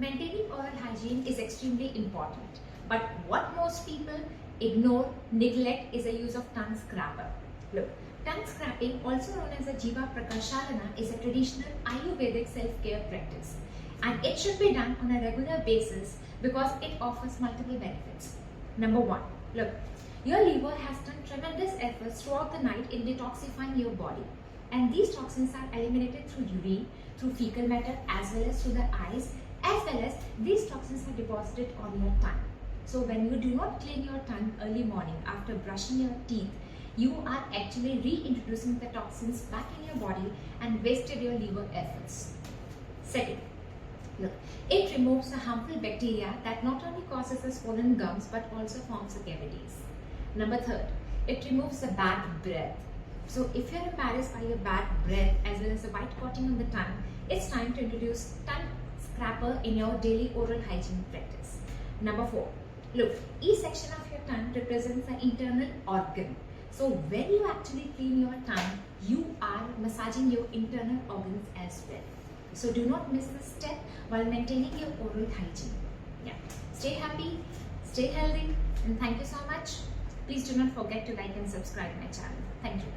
Maintaining oral hygiene is extremely important, but what most people ignore, neglect is the use of tongue scraper. Look, tongue scraping, also known as a Jihwa Prakashalana, is a traditional Ayurvedic self-care practice, and it should be done on a regular basis because it offers multiple benefits. Number one, look, your liver has done tremendous efforts throughout the night in detoxifying your body, and these toxins are eliminated through urine, through fecal matter, as well as through the eyes, as well as these toxins are deposited on your tongue. So when you do not clean your tongue early morning after brushing your teeth, you are actually reintroducing the toxins back in your body and wasted your liver efforts. Second, look, it removes the harmful bacteria that not only causes the swollen gums but also forms the cavities. Number third, it removes the bad breath. So if you're embarrassed by your bad breath as well as the white coating on the tongue, it's time to introduce tongue scraper in your daily oral hygiene practice. Number four, look, each section of your tongue represents an internal organ. So when you actually clean your tongue, you are massaging your internal organs as well. So do not miss this step while maintaining your oral hygiene. Yeah. Stay happy, stay healthy, and thank you so much. Please do not forget to like and subscribe my channel. Thank you.